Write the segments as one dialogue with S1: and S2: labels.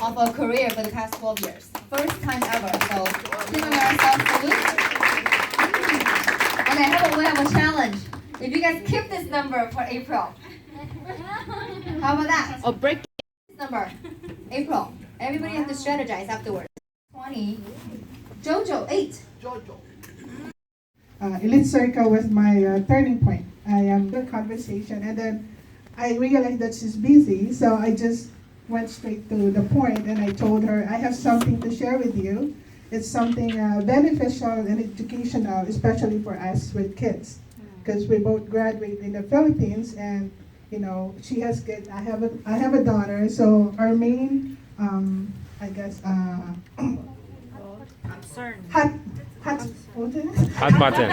S1: of a career for the past 12 years. First time ever. So give them ourselves a salute. Okay, we have a challenge. If you guys keep this number for April, how about that?
S2: A break.
S1: This number, April. Everybody have to strategize afterwards. 20. Jojo, 8.
S3: Elite Circle was my turning point. I am good conversation, and then I realized that she's busy, so I just went straight to the point, and I told her I have something to share with you. It's something beneficial and educational, especially for us with kids, because we both graduate in the Philippines, and you know she has kids. I have a daughter, so our main I guess
S4: Hot button.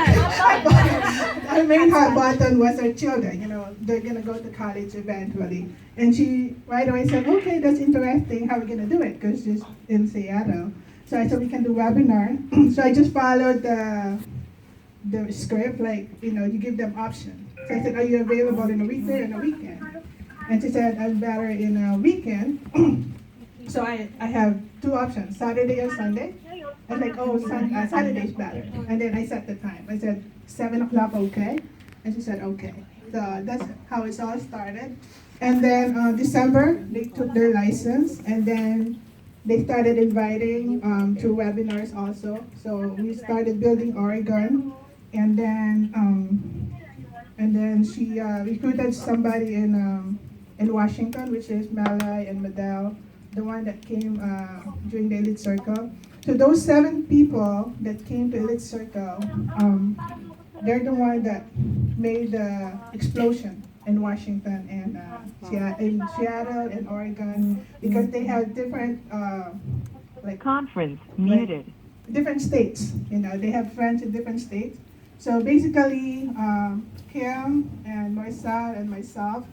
S3: our main hot button was our children. You know, they're gonna go to college eventually. And she right away said, okay, that's interesting. How are we gonna do it? Because she's in Seattle. So I said we can do webinar. So I just followed the script, like, you know, you give them options. So I said, are you available in a weekday and a weekend? And she said, I'm better in a weekend. So I have two options, Saturday or Sunday. I was like, oh, Saturday's better. And then I set the time. I said, 7 o'clock, okay? And she said, okay. So that's how it all started. And then December, they took their license. And then they started inviting to webinars also. So we started building Oregon. And then she recruited somebody in Washington, which is Malay and Madel, the one that came during the Elite Circle. So those 7 people that came to Elite Circle, they're the one that made the explosion in Washington and in Seattle and Oregon, because they have different
S5: Conference muted.
S3: different states. You know, they have friends in different states. So basically, Kim and Marcel and myself,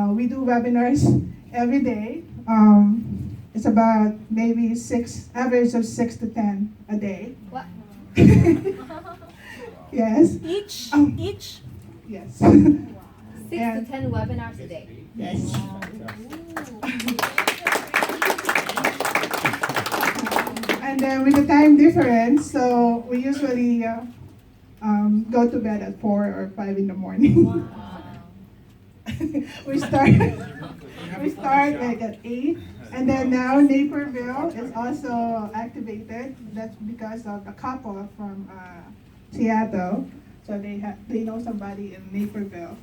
S3: we do webinars every day. It's about maybe average of 6 to 10 a day.
S1: What?
S3: Yes.
S2: Each? Each?
S3: Yes.
S1: 6 to
S3: And-
S1: 10 webinars a day.
S3: Yes. And then with the time difference, so we usually go to bed at 4 or 5 in the morning. we start like at 8. And then now Naperville is also activated. That's because of a couple from Seattle. So they know somebody in Naperville.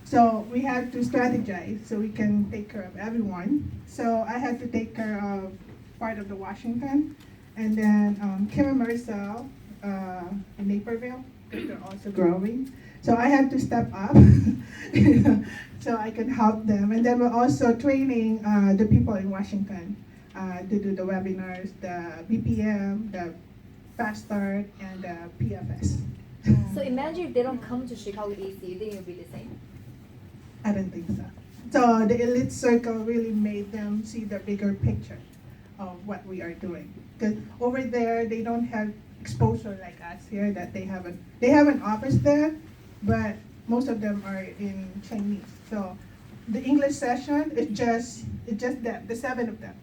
S3: So we had to strategize so we can take care of everyone. So I had to take care of part of the Washington. And then Kim and Marcel in Naperville, because they're also growing. So I had to step up so I can help them. And then we're also training the people in Washington to do the webinars, the BPM, the Fast Start, and the PFS.
S1: So imagine if they don't come to Chicago EC, you think it would be the same?
S3: I don't think so. So the Elite Circle really made them see the bigger picture of what we are doing. Because over there, they don't have exposure like us here, that they have an office there, but most of them are in Chinese. So the English session is just them, the 7 of them.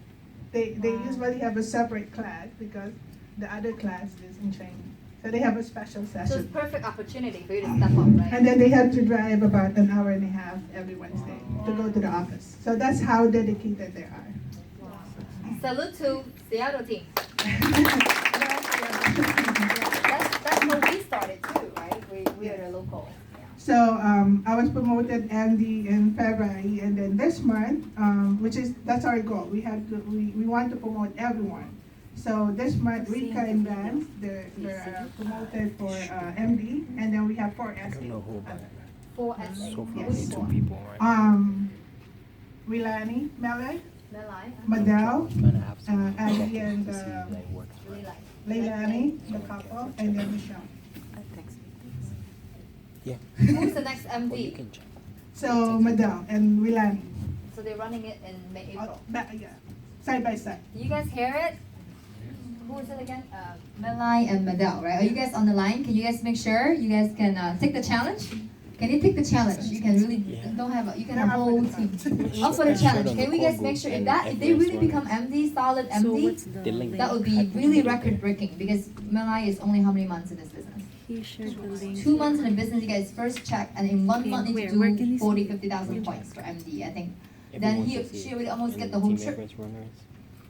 S3: They usually have a separate class because the other class is in Chinese. So they have a special
S1: So it's
S3: session.
S1: perfect opportunity for you to step up, right?
S3: And then they have to drive about an hour and a half every Wednesday to go to the office. So that's how dedicated they are.
S1: Salute to Seattle team. That's how we started too, right? We are the local.
S3: So I was promoted MD in February, and then this month, that's our goal. We want to promote everyone. So this month, Rika and Vance, they're promoted for MD, and then we have 4 SE.
S1: 4 SA.
S4: So far,
S3: Yes.
S4: only 2 people, right?
S3: Wilani, Melay,
S1: Melai,
S3: Madel,
S4: Gonna have some
S3: Aggie, and
S4: like work.
S1: really like.
S3: Leilani, the couple, and then Michelle.
S4: Yeah.
S1: Who's the next
S4: Or you
S1: MD?
S4: can check.
S3: So Madel and Wilani.
S1: So they're running it in May, April.
S3: Yeah, side by side.
S1: You guys hear it? Who is it again? Melai and Madel, right? Are you guys on the line? Can you guys make sure you guys can take the challenge? Can you take the challenge? You can really don't have you can have a whole team up for the challenge. Can we guys make sure if they really become MD, solid MD,
S4: The link.
S1: that would be really record breaking because Malai is only how many months in this business?
S2: He shared the link.
S1: 2 months in the business, you guys first check, and in 1 month you
S2: Where can
S1: do
S2: you
S1: 40,
S2: see?
S1: 50,000 points for MD. I think
S4: Everyone
S1: then
S4: can see
S1: she
S4: it.
S1: would almost
S4: And
S1: get the whole
S4: team
S1: trip.
S4: average runners.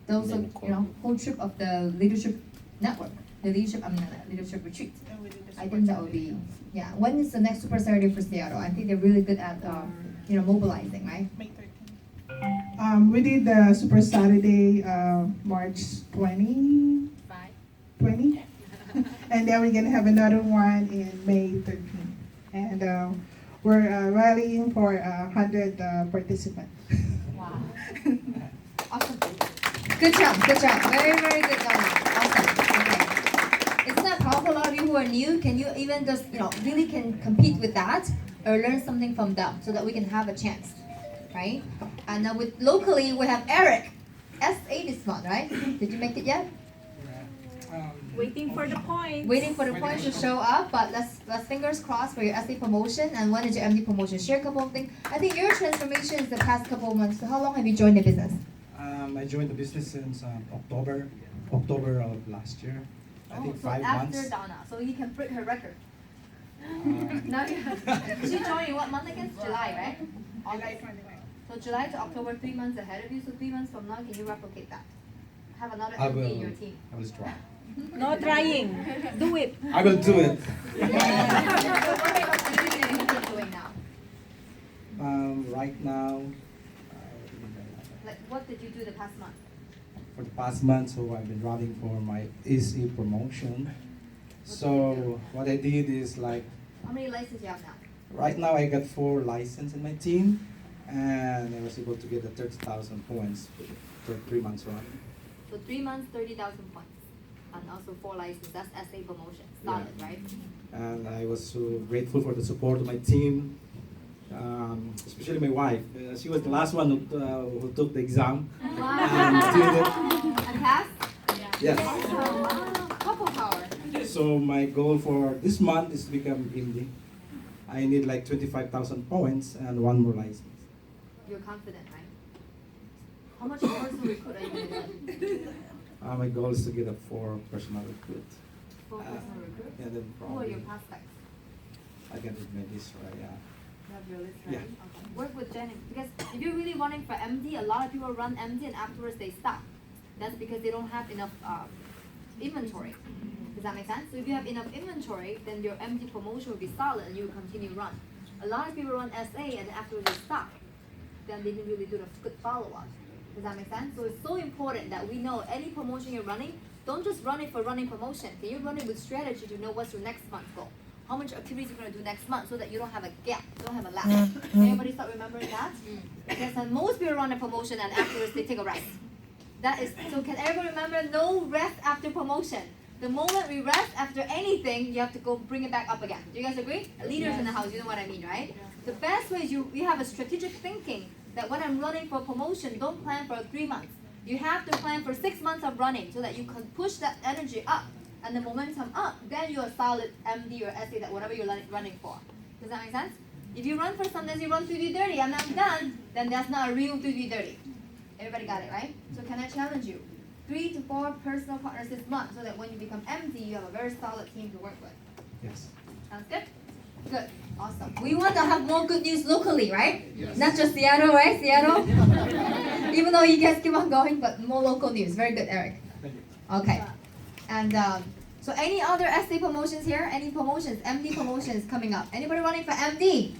S1: Those
S4: then
S1: are, whole trip of the leadership network, the leadership leadership retreat. I think that would be When is the next Super Saturday for Seattle? I think they're really good at mobilizing, right?
S3: We did the Super Saturday, March 20, and then we're gonna have another one in May 13th. And we're rallying for 100 participants.
S1: Wow. Awesome. Good job. Very, very good job. Awesome. Okay. Isn't that powerful? A lot of you who are new, can you even just, really can compete with that or learn something from them so that we can have a chance, right? And now locally, we have Eric, SA this month, right? Did you make it yet?
S2: Waiting for the point.
S1: Waiting for the points to show up, but let's fingers crossed for your SA promotion. And when is your MD promotion? Share a couple of things. I think your transformation is the past couple of months. So how long have you joined the business?
S6: I joined the business since October of last year. I think 5
S1: after
S6: months.
S1: Donna, so you can break her record. Now you have. She joined in what month again? July, right? August. So July to October, 3 months ahead of you. So 3 months from now, can you replicate that? Have another
S6: I
S1: MD in
S6: will.
S1: your team.
S6: I will try.
S2: No trying. Do it.
S6: I will do it.
S1: What are you doing now?
S6: Right now,
S1: Like, what did you do the past month?
S6: for the past month, so I've been running for my AC promotion. So what I did is like,
S1: How many licenses you have now?
S6: right now I got 4 licenses in my team, and I was able to get the 30,000 points for 3 months run.
S1: So 3 months, 30,000 points. And also 4 licenses. That's SA promotion. Solid, right?
S6: And I was so grateful for the support of my team, especially my wife. She was the last one who took the exam and did it.
S1: And pass?
S6: Yes.
S1: Wow. Couple power.
S6: So my goal for this month is to become indie. I need like 25,000 points and 1 more license.
S1: You're confident, right? How much personal recruit are you going to get?
S6: My goal is to get a 4 personal recruit.
S1: 4 personal recruits?
S6: And then
S1: Who are your
S6: probably
S1: prospects?
S6: I can read my list right.
S1: You have your list
S6: Yeah.
S1: ready? Okay. Work with Jenny. Because if you're really running for MD, a lot of people run MD and afterwards they stop. That's because they don't have enough inventory. Does that make sense? So if you have enough inventory, then your MD promotion will be solid and you will continue to run. A lot of people run SA and afterwards they stop. Then they didn't really do the good follow-up. Does that make sense? So it's so important that we know any promotion you're running, don't just run it for running promotion. Can you run it with strategy to know what's your next month's goal? How much activities you're going to do next month so that you don't have a gap, you don't have a lapse. Everybody start remembering that? Because most people run a promotion and afterwards they take a rest. That is, so can everyone remember no rest after promotion? The moment we rest after anything, you have to go bring it back up again. Do you guys agree? Leaders in the house, you know what I mean, right? The best way is you have a strategic thinking that when I'm running for promotion, don't plan for 3 months. You have to plan for 6 months of running so that you can push that energy up and the momentum up. Then you're a solid MD or SA, that whatever you're running for. Does that make sense? If you run for something, you run 3:30 and I'm done, then that's not a real 3:30. Everybody got it, right? So can I challenge you? 3 to 4 personal partners this month so that when you become MD, you have a very solid team to work with.
S6: Yes.
S1: Sounds good? Good. Awesome. We want to have more good news locally, right? Yes. Not just Seattle, right? Seattle? Even though you guys keep on going, but more local news. Very good, Eric.
S6: Thank you.
S1: Okay. And so any other SA promotions here? Any promotions? MD promotions coming up? Anybody running for MD?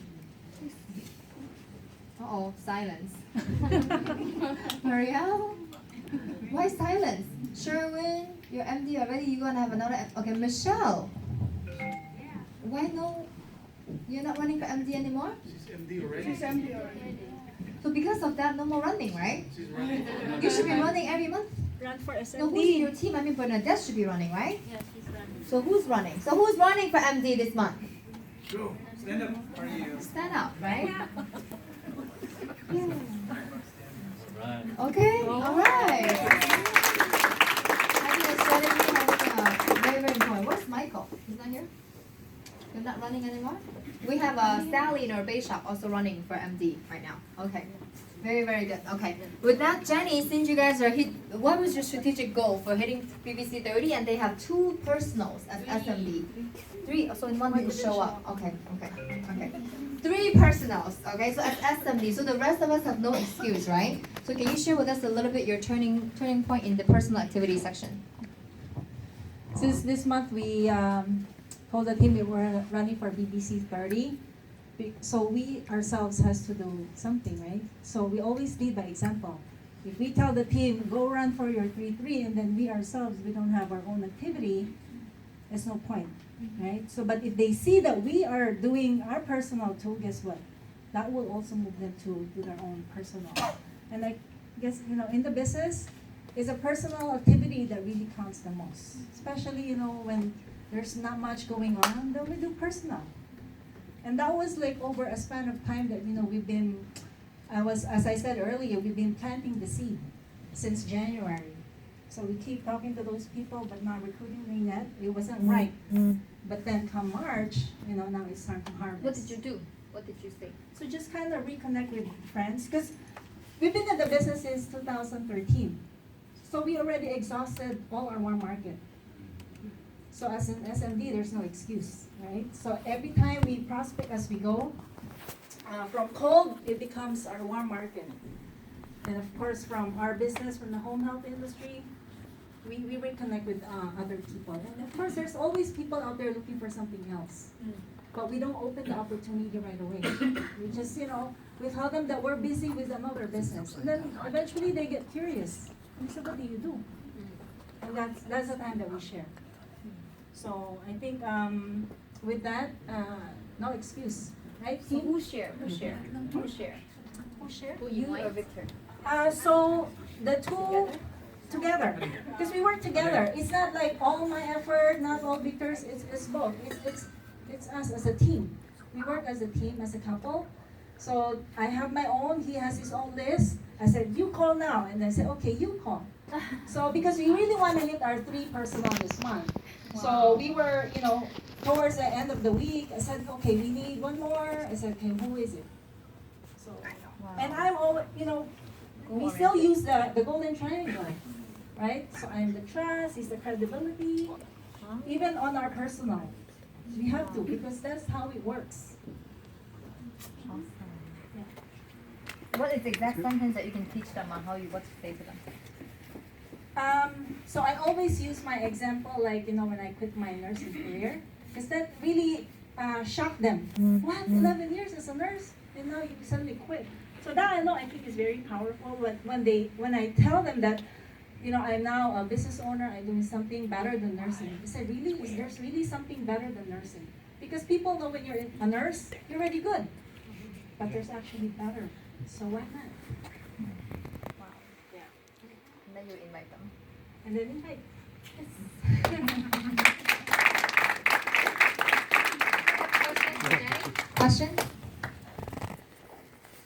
S1: Uh-oh, silence. Marielle? Why silence? Sherwin, your MD already, you're gonna have another, okay, Michelle. Why no, you're not running for MD anymore?
S7: She's MD already.
S1: So because of that, no more running, right?
S7: She's running.
S1: You should be running every month.
S2: Run for
S1: No, who's in your
S2: SMD.
S1: team? I mean, Bernadette should be running, right?
S2: Yes, he's running.
S1: So who's running? So who's running for MD this month?
S7: Go. Stand up. Are you?
S1: Stand up, right? Okay, alright. I think it's strategy having very, very important. Where's Michael? He's not here? You're not running anymore? We have Sally in our base shop also running for MD right now. Okay. Very, very good. Okay. With that, Jenny, since you guys are what was your strategic goal for hitting BBC 30? And they have 2 personals as SMD. 3, so in one didn't show up. Okay. 3 personals. Okay, so as SMD, so the rest of us have no excuse, right? So can you share with us a little bit your turning point in the personal activity section?
S2: Since this month we told the team we were running for BBC 30, so we ourselves has to do something, right? So we always lead by example. If we tell the team, go run for your 3-3, and then we ourselves, we don't have our own activity, there's no point, right? So, but if they see that we are doing our personal too, guess what? That will also move them to do their own personal. And I guess, in the business, it's a personal activity that really counts the most. Especially, when there's not much going on, then we do personal. And that was like over a span of time that, we've been, as I said earlier, we've been planting the seed since January. So we keep talking to those people, but not recruiting them yet. It wasn't right. But then come March, now it's time to harvest.
S1: What did you do? What did you say?
S2: So just kind of reconnect with friends, because we've been in the business since 2013. So we already exhausted all our warm market. So as an SMD, there's no excuse, right? So every time we prospect as we go, from cold, it becomes our warm market. And of course, from our business, from the home health industry, we reconnect with other people. And of course, there's always people out there looking for something else. But we don't open the opportunity right away. We just, we tell them that we're busy with another business. And then eventually they get curious. And so what do you do? And that's the time that we share. So I think with that, no excuse, right?
S1: So who share? Who share? You or Victor?
S2: So the two together, because we work together. It's not like all my effort, not all Victor's. It's both. It's us as a team. We work as a team, as a couple. So I have my own. He has his own list. I said, you call now, and I said, okay, you call. So because we really want to hit our 3 personal this month. So we were, towards the end of the week, I said, okay, we need one more. I said, okay, who is it? So, and I'm always, we still use the golden triangle, right? So I'm the trust, he's the credibility, even on our personal. We have to, because that's how it works.
S1: What is the exact sentence that you can teach them on what to say to them?
S2: So I always use my example, like, when I quit my nursing career, because that really shocked them. What, 11 years as a nurse, and now you suddenly quit? So that I think is very powerful. But when I tell them that, I'm now a business owner, I'm doing something better than nursing. They say, really? There's really something better than nursing? Because people know when you're a nurse, you're already good. But there's actually better. So why not?
S1: Wow.
S2: Yeah.
S1: And then you invite them.
S2: And then invite.
S1: Question?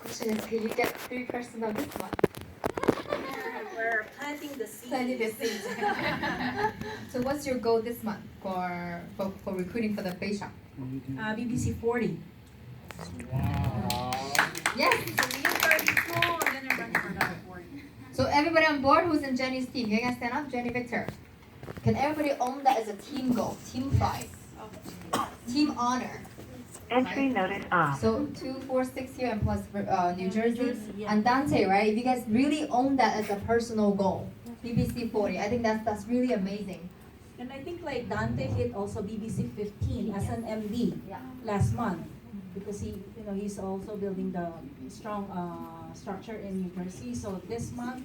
S1: Question is, can you get 3 personal this month?
S2: We're planting the seed.
S1: Planting the seed. So what's your goal this month for recruiting for the base shop?
S2: BBC 40.
S1: Yes.
S2: So we start small and then we're running for another 40.
S1: So everybody on board who's in Jenny's team, you guys stand up, Jenny, Victor. Can everybody own that as a team goal, team pride, team honor?
S5: Entry notice off.
S1: So 2, 4, 6 here and plus New Jersey. And Dante, right? If you guys really own that as a personal goal, BBC 40, I think that's really amazing.
S2: And I think like Dante hit also BBC 15 as an MD
S1: Yeah.
S2: last month, because he's also building the strong structure in New Jersey. So this month,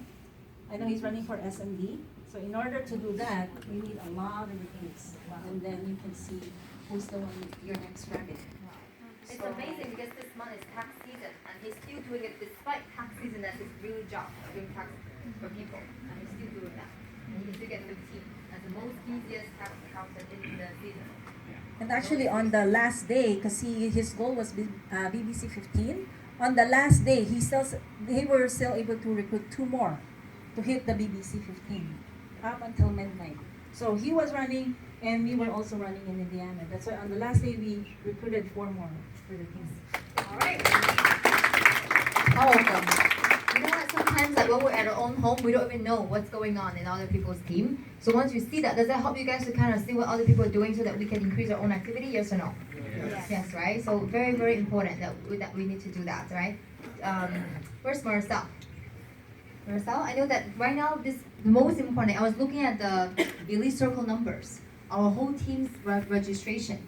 S2: I know he's running for SMD. So in order to do that, we need a lot of recruits, and then you can see who's the one your next rabbit.
S1: It's amazing because this month is tax season and he's still doing it despite tax season. That's his real job, doing tax for people, and he's still doing that. And he can still get 15 as the most easiest tax accountant in the season.
S2: And actually on the last day, because his goal was BBC 15, on the last day they were still able to recruit 2 more to hit the BBC 15 up until midnight. So he was running, and we were also running in Indiana. That's why on the last day we recruited 4 more for the team.
S1: All right. Powerful. You know what? Sometimes, like when we're at our own home, we don't even know what's going on in other people's team. So once you see that, does that help you guys to kind of see what other people are doing so that we can increase our own activity? Yes or no? Yes, right? So very, very important that we need to do that, right? Where's Marcel? Marcel, I know that right now the most important. I was looking at the elite circle numbers. Our whole team's registration,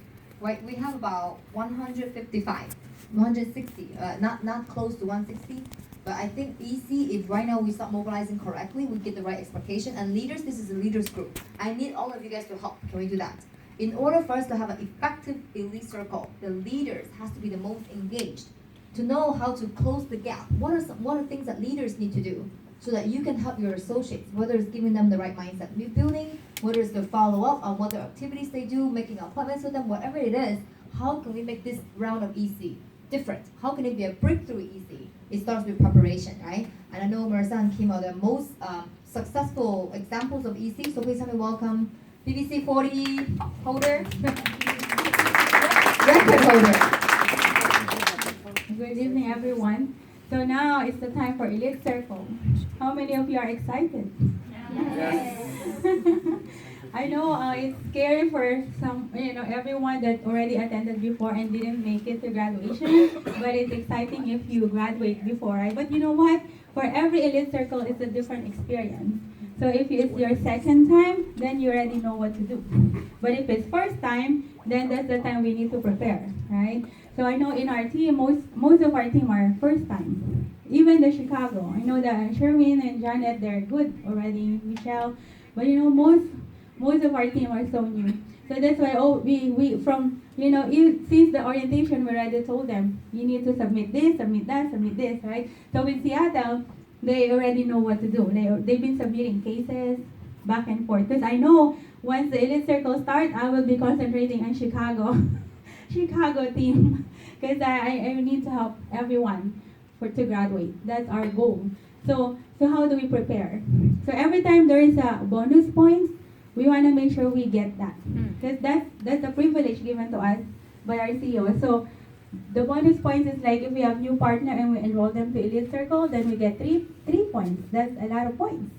S1: right? We have about 155, 160. Not close to 160. But I think EC, if right now we start mobilizing correctly, we get the right expectation. And leaders, this is a leaders group. I need all of you guys to help. Can we do that? In order for us to have an effective elite circle, the leaders has to be the most engaged. To know how to close the gap. What are things that leaders need to do so that you can help your associates, whether it's giving them the right mindset building, whether it's the follow-up on what their activities they do, making appointments with them, whatever it is, how can we make this round of EC different? How can it be a breakthrough EC? It starts with preparation, right? And I know Marissa and Kim are the most successful examples of EC, so please help me welcome BBC 40 holder, record holder.
S8: Good evening, everyone. So now it's the time for Elite Circle. How many of you are excited?
S1: Yes.
S8: I know it's scary for some, everyone that already attended before and didn't make it to graduation, but it's exciting if you graduate before, right? But you know what? For every Elite Circle, it's a different experience. So if it's your second time, then you already know what to do. But if it's first time, then that's the time we need to prepare, right? So I know in our team, most of our team are first time. Even the Chicago. I know that Sherwin and Janet, they're good already, Michelle. But most of our team are so new. So that's why we from, since the orientation, we already told them, you need to submit this, submit that, submit this, right? So with Seattle, they already know what to do. They've been submitting cases back and forth. Because I know once the Elite Circle starts, I will be concentrating on Chicago team. Because I need to help everyone to graduate. That's our goal. So how do we prepare? So every time there is a bonus points, we want to make sure we get that. Because that's a privilege given to us by our CEO. So the bonus points is like if we have new partner and we enroll them to Elite Circle, then we get three points. That's a lot of points.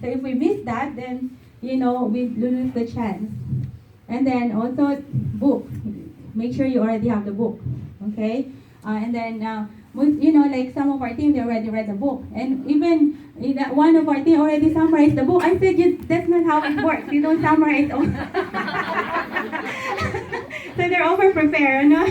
S8: So if we miss that, then we lose the chance. And then also book. Make sure you already have the book. Okay? And then like some of our team, they already read the book. And even one of our team already summarized the book. I said, that's not how it works. You don't summarize all. So they're over prepared, no?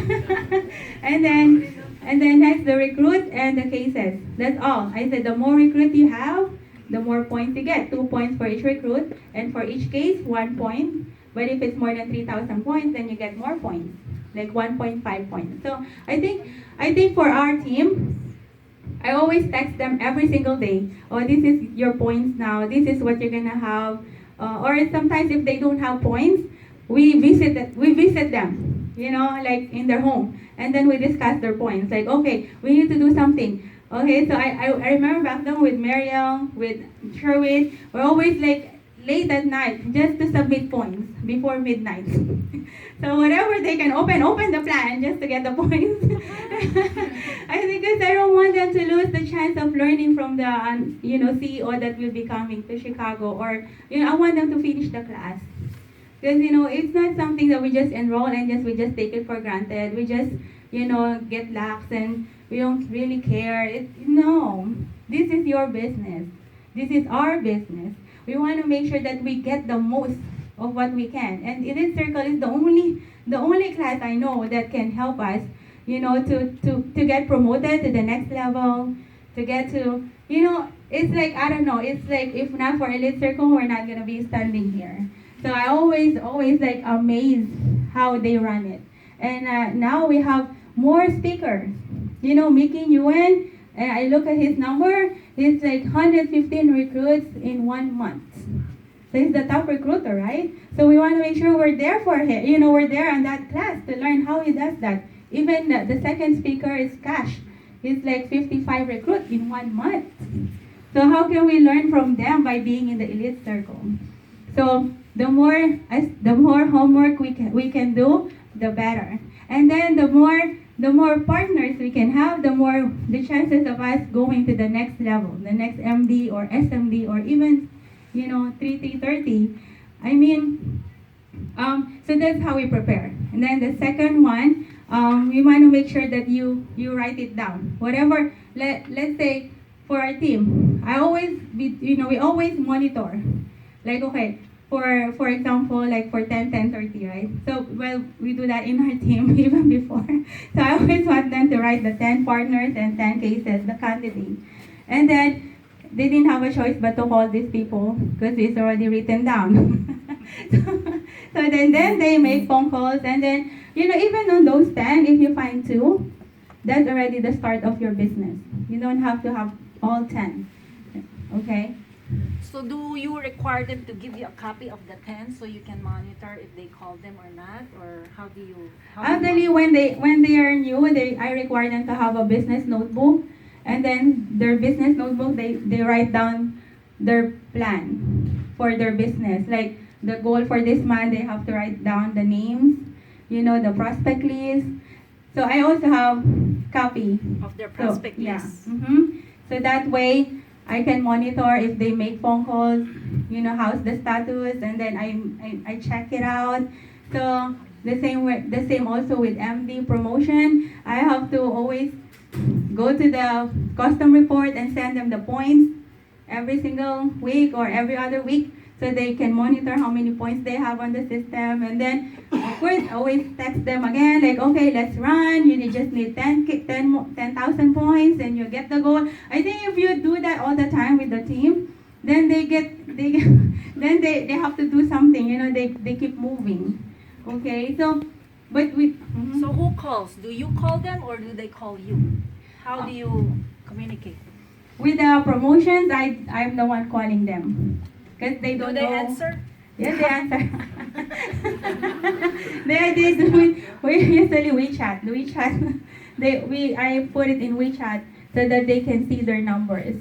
S8: and then that's the recruit and the cases. That's all. I said the more recruit you have, the more points you get. 2 points for each recruit, and for each case, 1 point. But if it's more than 3,000 points, then you get more points, like 1.5 points. So I think for our team, I always text them every single day. Oh, this is your points now. This is what you're gonna have. Or sometimes if they don't have points, we visit them, like in their home, and then we discuss their points. Like, okay, we need to do something. Okay, so I remember back then with Mariel, with Sherwin, we're always like late at night just to submit points before midnight. So whatever they can open the plan just to get the points. I think because I don't want them to lose the chance of learning from the CEO that will be coming to Chicago, or I want them to finish the class. Because it's not something that we just enroll and we just take it for granted. We just get lax and we don't really care. No, this is your business. This is our business. We want to make sure that we get the most of what we can. And Elite Circle is the only class I know that can help us, to get promoted to the next level, to get to, it's like, I don't know, it's like if not for Elite Circle, we're not going to be standing here. So I always like amazed how they run it. And now we have more speakers. Mickey Nguyen, and I look at his number, he's like 115 recruits in 1 month. So he's the top recruiter, right? So we want to make sure we're there for him. We're there on that class to learn how he does that. Even the second speaker is Cash. He's like 55 recruits in 1 month. So how can we learn from them by being in the Elite Circle? So the more homework we can do, the better. And then the more partners we can have, the more the chances of us going to the next level, the next MD or SMD or even 330. I mean, so that's how we prepare. And then the second one, we want to make sure that you write it down. Whatever, let's say for our team, we always monitor. Like, okay, for example, like for 10-10-30, right? So, well, we do that in our team even before. So I always want them to write the 10 partners and 10 cases, the quantity. And then they didn't have a choice but to call these people because it's already written down. so then they make phone calls, and then, even on those 10, if you find 2, that's already the start of your business. You don't have to have all 10, okay?
S9: So do you require them to give you a copy of the 10 so you can monitor if they call them or not? Or how do you?
S8: Actually, when they are new, I require them to have a business notebook, and then their business notebook, they write down their plan for their business. Like the goal for this month, they have to write down the names, the prospect list. So I also have copy
S9: Of their prospect
S8: yeah.
S9: list.
S8: So that way I can monitor if they make phone calls, how's the status, and then I check it out. So the same also with MD promotion. I have to always go to the custom report and send them the points every single week or every other week, so they can monitor how many points they have on the system. And then, of course, always text them again, like, okay, let's run. You just need 10,000 points, and you get the goal. I think if you do that all the time with the team, then they then they have to do something. They keep moving. Okay, so, but
S9: So who calls? Do you call them or do they call you? How do you communicate?
S8: with the promotions, I'm the one calling them. Because they
S9: Do
S8: don't
S9: they
S8: know.
S9: answer?
S8: Yes, they answer. they do it. We usually WeChat. I put it in WeChat so that they can see their numbers.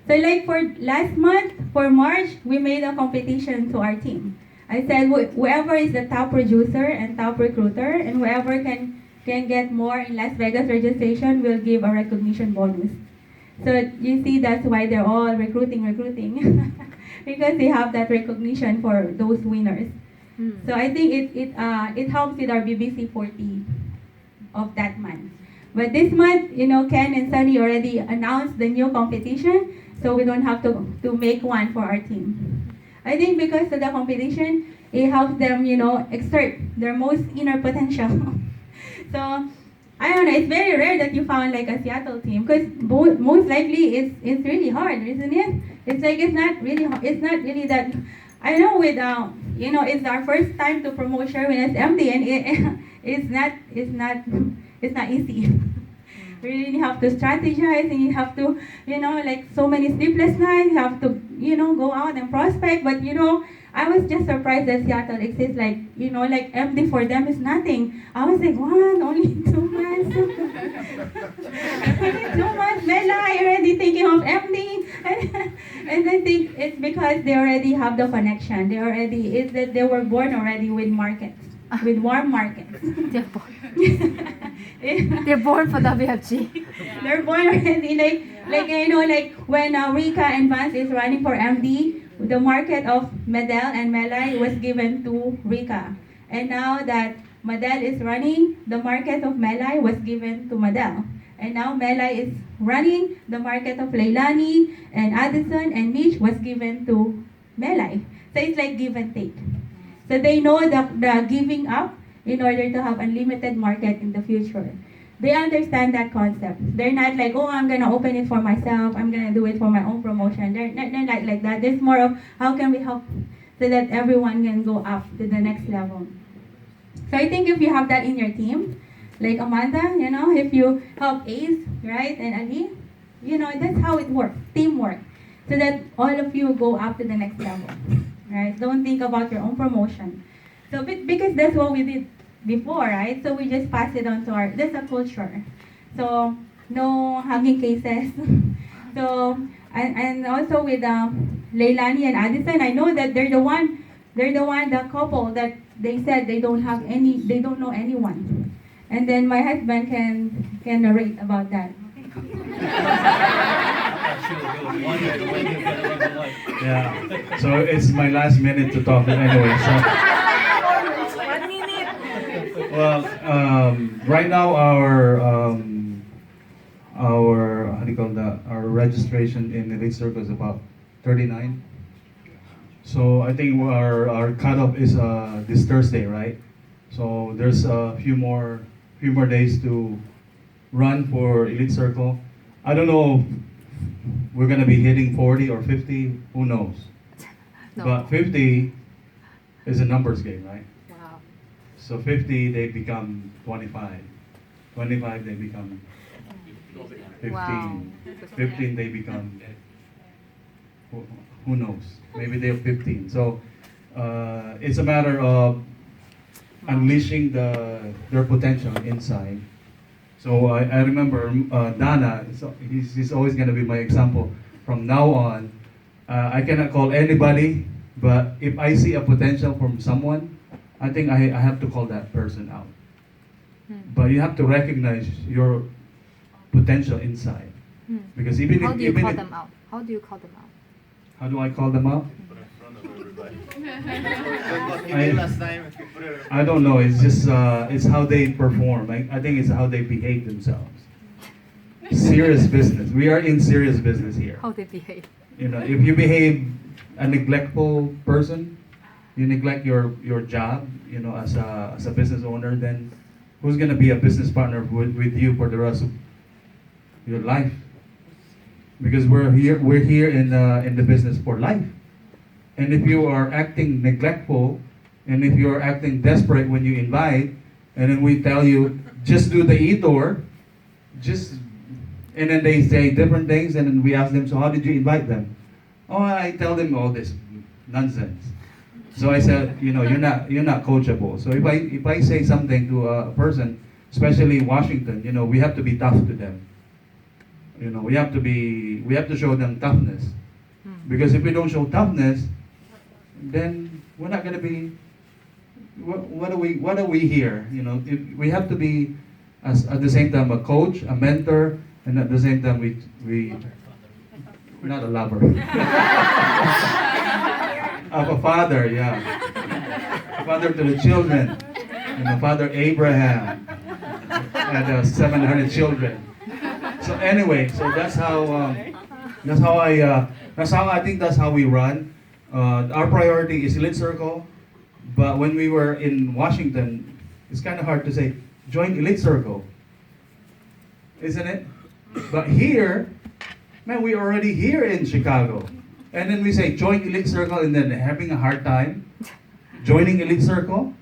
S8: So like for last month, for March, we made a competition to our team. I said whoever is the top producer and top recruiter, and whoever can get more in Las Vegas registration will give a recognition bonus. So you see, that's why they're all recruiting. Because they have that recognition for those winners. So I think it helps with our BBC 40 of that month. But this month, Ken and Sunny already announced the new competition, so we don't have to make one for our team. I think because of the competition, it helps them, exert their most inner potential. So I don't know, it's very rare that you found like a Seattle team, because most likely it's really hard, isn't it? It's like it's not really that. I know with it's our first time to promote Sherwin as MD, and it's not easy. You really have to strategize, and you have to like so many sleepless nights. You have to go out and prospect, but I was just surprised that Seattle exists. Like like MD for them is nothing. I was like, what? Only 2 months? Only 2 months, Mela, I already thinking of MD. And I think it's because they already have the connection. They were born already with markets, with warm markets.
S1: They're born for WFG.
S8: They're born already like when Rika and Vance is running for MD, the market of Medel and Melai was given to Rika. And now that Medel is running, the market of Melai was given to Medel. And now Melai is running, the market of Leilani and Addison and Mitch was given to Melai. So it's like give and take. So they know the giving up in order to have unlimited market in the future. They understand that concept. They're not like, oh, I'm gonna open it for myself. I'm gonna do it for my own promotion. They're not like that. There's more of how can we help so that everyone can go up to the next level. So I think if you have that in your team, like Amanda, if you help Ace, right, and Ali, that's how it works. Teamwork, so that all of you go up to the next level, right? Don't think about your own promotion. So because that's what we did before, right? So we just pass it on to that's a culture. So no hugging cases. So and also with Leilani and Addison. I know that the couple that they said they don't know anyone. And then my husband can narrate about that.
S10: Yeah. So it's my last minute to talk anyway. So.
S9: 1 minute.
S10: Well, right now our how do you call that? Our registration in Elite Circle is about 39. So I think our cutoff is this Thursday, right? So there's a few more days to run for Elite Circle. I don't know if we're gonna be hitting 40 or 50. Who knows?
S1: No.
S10: But 50 is a numbers game, right?
S1: Wow.
S10: So 50 they become 25. 25 they become 15.
S1: Wow.
S10: 15 they become who knows? Maybe they're 15. So it's a matter of unleashing their potential inside. So I remember Dana. He's always going to be my example. From now on, I cannot call anybody, but if I see a potential from someone, I think I have to call that person out. But you have to recognize your potential inside, because even
S1: How
S10: if
S1: do you
S10: even
S1: call
S10: if,
S1: them out? How do you call them out?
S10: how do I call them out? I don't know. It's just it's how they perform. I think it's how they behave themselves. Serious business. We are in serious business here.
S1: How they behave.
S10: You know, if you behave a neglectful person, you neglect your job. You know, as a business owner, then who's gonna be a business partner with you for the rest of your life? Because we're here in the business for life. And if you are acting neglectful, and if you are acting desperate when you invite, and then we tell you just do the e-tour, and then they say different things, and then we ask them, so how did you invite them? Oh, I tell them all this nonsense. So I said, you know, you're not coachable. So if I say something to a person, especially in Washington, you know, we have to be tough to them. You know, we have to show them toughness. Because if we don't show toughness, then we're not gonna be. What are we here? You know, we have to be at the same time a coach, a mentor, and at the same time we not a lover. Of a father, yeah. A father to the children. You know, Father Abraham had 700 children. So anyway, so that's how I think that's how we run. Our priority is Elite Circle, but when we were in Washington, it's kind of hard to say join Elite Circle, isn't it? But here, man, we're already here in Chicago, and then we say join Elite Circle, and then having a hard time joining Elite Circle.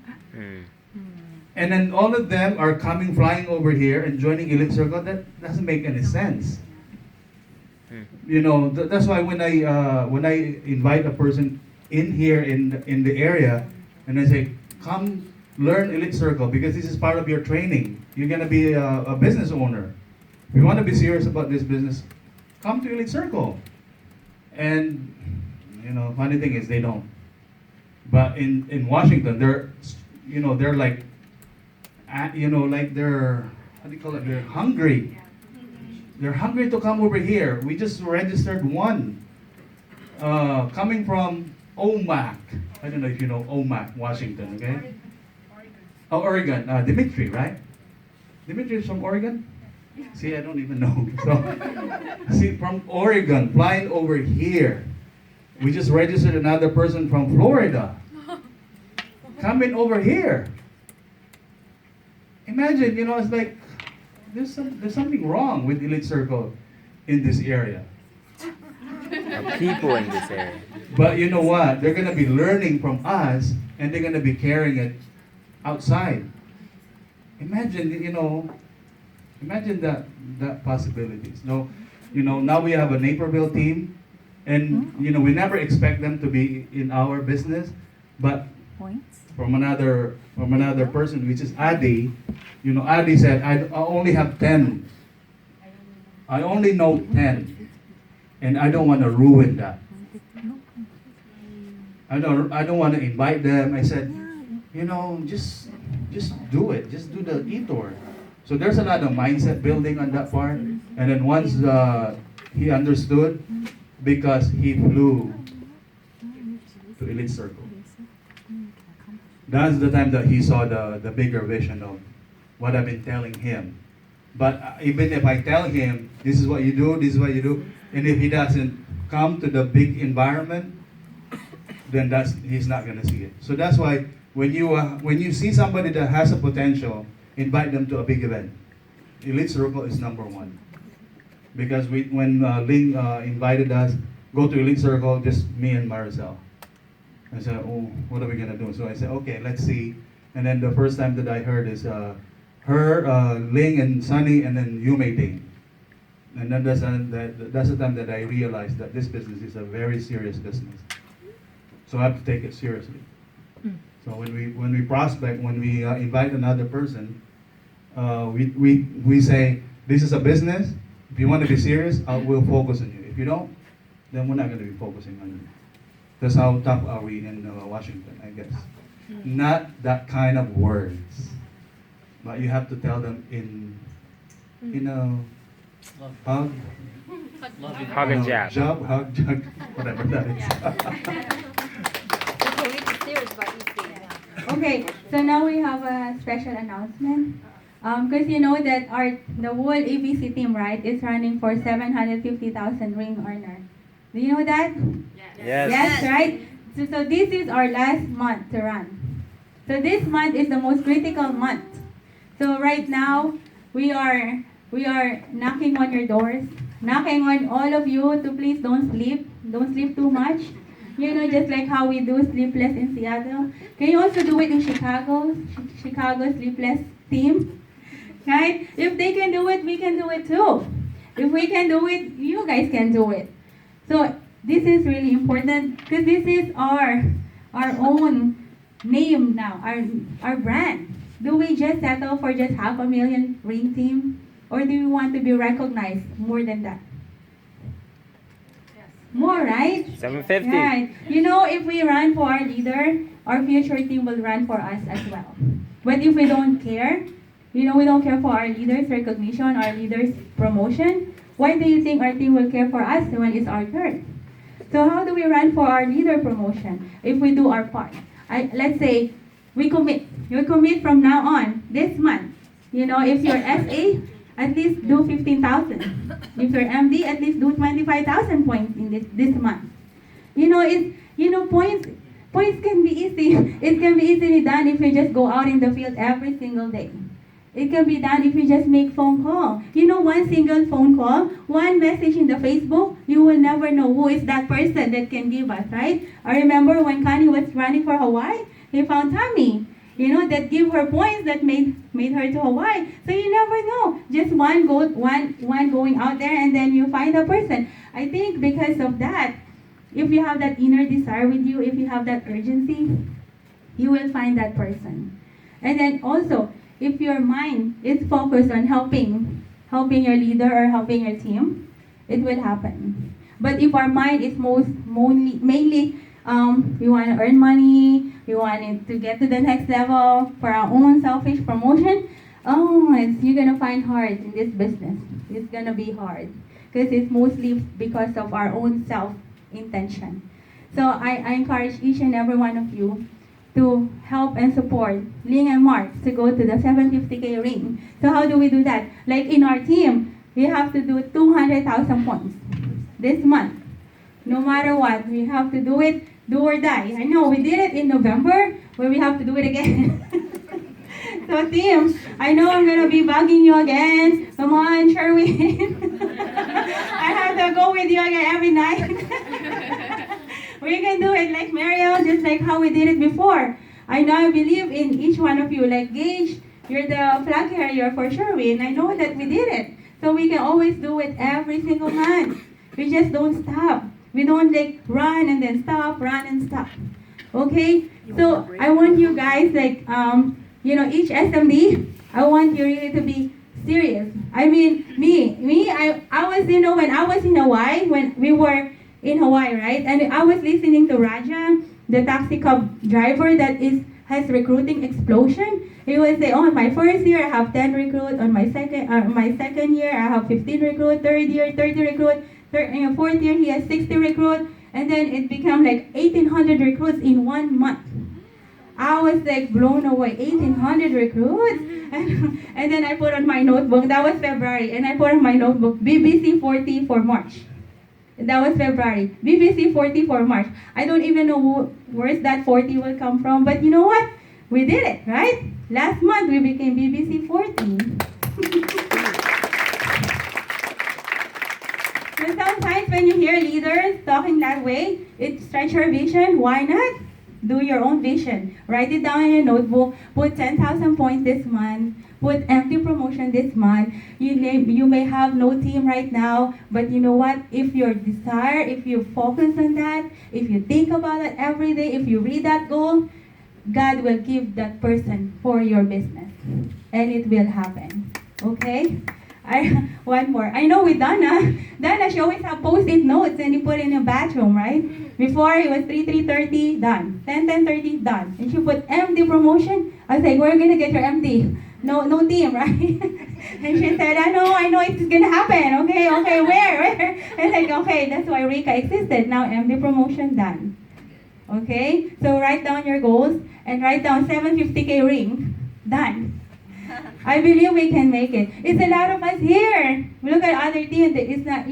S10: And then all of them are flying over here and joining Elite Circle. That doesn't make any sense. You know, that's why when I invite a person in here in the area, and I say, come learn Elite Circle because this is part of your training. You're gonna be a business owner. If you want to be serious about this business, come to Elite Circle. And you know, funny thing is they don't. But in Washington, they're like. They're, how do you call it? They're hungry. They're hungry to come over here. We just registered one coming from Omak. I don't know if you know Omak, Washington, okay? Oh, Oregon. Dimitri, right? Dimitri is from Oregon? See, I don't even know. So, see, from Oregon, flying over here. We just registered another person from Florida. Coming over here. Imagine, you know, it's like there's something wrong with Elite Circle in this area.
S4: People in this area.
S10: But you know what? They're gonna be learning from us, and they're gonna be carrying it outside. Imagine, you know, imagine that possibilities. No, you know, now we have a Naperville team, and you know, we never expect them to be in our business, but from another person, which is Adi. You know, Adi said, I only have 10. I only know 10. and I don't want to ruin that. I don't want to invite them. I said, just do it. Just do the e-tour. So there's a lot of mindset building on that part. And then once he understood, because he flew to Elite Circle, that's the time that he saw the bigger vision of what I've been telling him. But even if I tell him, this is what you do, this is what you do, and if he doesn't come to the big environment, then he's not gonna see it. So that's why when you see somebody that has a potential, invite them to a big event. Elite Circle is number one. Because when Ling invited us, go to Elite Circle, just me and Maricel. I said, oh, what are we gonna do? So I said, okay, let's see. And then the first time that I heard is her, Ling and Sunny, and then Yume Dane. And then that's the time that I realized that this business is a very serious business. So I have to take it seriously. So when we prospect, when we invite another person, we say, this is a business. If you want to be serious, we'll focus on you. If you don't, then we're not going to be focusing on you. That's how tough are we in Washington, I guess. Not that kind of words, but you have to tell them in hug,
S4: Hug and jab.
S10: jab, whatever that is.
S8: Okay, so now we have a special announcement. Because you know that the whole ABC team, right, is running for 750,000 ring earner. Do you know that?
S4: Yes.
S8: Yes, right? So this is our last month to run. So this month is the most critical month. So right now, we are knocking on your doors, knocking on all of you to please don't sleep too much. Just like how we do Sleepless in Seattle. Can you also do it in Chicago Sleepless team? Right? If they can do it, we can do it too. If we can do it, you guys can do it. So this is really important because this is our own name now, our brand. Do we just settle for just 500,000 ring team? Or do we want to be recognized more than that? More, right?
S4: 750.
S8: Right. If we run for our leader, our future team will run for us as well. But if we don't care, we don't care for our leaders' recognition, our leaders' promotion, why do you think our team will care for us when it's our turn? So how do we run for our leader promotion if we do our part? Let's say we commit. You commit from now on, this month. If you're SA, at least do 15,000. If you're MD, at least do 25,000 points in this month. Points can be easy. It can be easily done if you just go out in the field every single day. It can be done if you just make phone call. One single phone call, one message in the Facebook, you will never know who is that person that can give us, right? I remember when Connie was running for Hawaii, he found Tammy. That give her points that made her to Hawaii. So you never know. Just one going out there and then you find a person. I think because of that, if you have that inner desire with you, if you have that urgency, you will find that person. And then also, if your mind is focused on helping your leader or helping your team, it will happen. But if our mind is mainly we want to earn money, we want it to get to the next level for our own selfish promotion, you're going to find hard in this business. It's going to be hard because it's mostly because of our own self-intention. So I encourage each and every one of you to help and support Ling and Mark to go to the 750K ring. So how do we do that? Like in our team, we have to do 200,000 points this month. No matter what, we have to do it, do or die. I know we did it in November, but we have to do it again. So team, I know I'm gonna be bugging you again. Come on, Sherwin. I have to go with you again every night. We can do it like Mariel, just like how we did it before. I believe in each one of you. Like Gage, you're the flag carrier for Sherwin. I know that we did it. So we can always do it every single month. We just don't stop. We don't run and then stop, run and stop. Okay? So I want you guys each SMD, I want you really to be Serious. I mean, I was, when I was in Hawaii, when we were in Hawaii, right? And I was listening to Raja, the taxi cab driver that has recruiting explosion. He would say, oh, my first year I have 10 recruit. On my second year I have 15 recruit. Third year 30 recruit. Fourth year he has 60 recruit. And then it became like 1,800 recruits in 1 month. I was like blown away, 1,800 recruits. And then I put on my notebook, that was February, and I put on my notebook, BBC 40 for March. That was February. BBC 40 for March. I don't even know where's that 40 will come from, but you know what? We did it, right? Last month we became BBC 40. So sometimes when you hear leaders talking that way, it stretches your vision. Why not? Do your own vision. Write it down in your notebook. Put 10,000 points this month. Put empty promotion this month. You may have no team right now, but you know what? If your desire, if you focus on that, if you think about it every day, if you read that goal, God will give that person for your business. And it will happen. Okay? One more. I know with Donna, she always have post-it notes and you put in a bathroom, right? Before it was 3:30, done. 10:30, done. And she put empty promotion. I was like, where are you gonna get your empty? No team, right? And she said, I know it's gonna happen. Okay, where? And like, okay, that's why Rika existed. Now empty promotion done. Okay? So write down your goals and write down 750K ring. Done. I believe we can make it. It's a lot of us here. We look at other teams. It's not,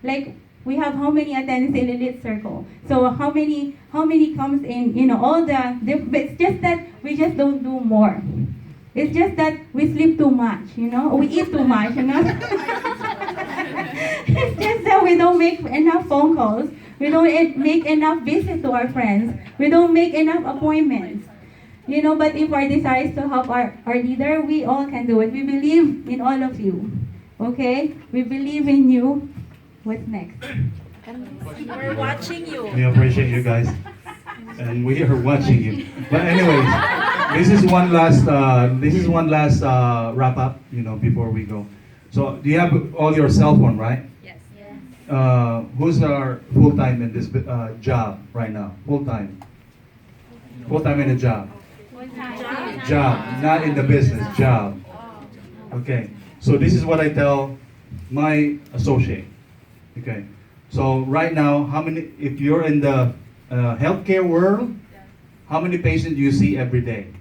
S8: like we have how many attendants in Elite Circle. So how many comes in, all but it's just that we just don't do more. It's just that we sleep too much, we eat too much, It's just that we don't make enough phone calls. We don't make enough visits to our friends. We don't make enough appointments. But if our desire is to help our leader, we all can do it. We believe in all of you. Okay? We believe in you. What's next?
S9: We're watching you.
S10: We appreciate you guys. And we are watching you. But anyways, this is one last wrap up, before we go. So do you have all your cell phone, right?
S1: Yes.
S10: Who's our full-time in this job right now? Full-time in a job. Job, not in the business, job. Okay, so this is what I tell my associate. Okay, so right now, if you're in the healthcare world, how many patients do you see every day?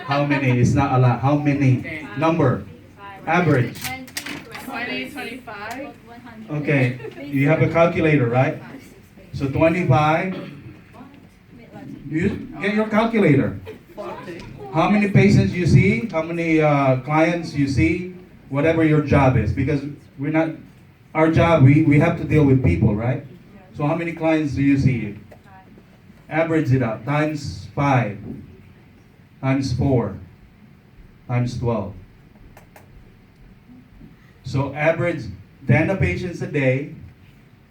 S10: How many? It's not a lot. How many? Number. Average.
S3: 20, 25.
S10: Okay, you have a calculator, right? So 25. You get your calculator. How many patients you see, how many clients you see, whatever your job is. Because our job, we have to deal with people, right? So how many clients do you see? Average it out, times 5, times 4, times 12. So average 10 patients a day,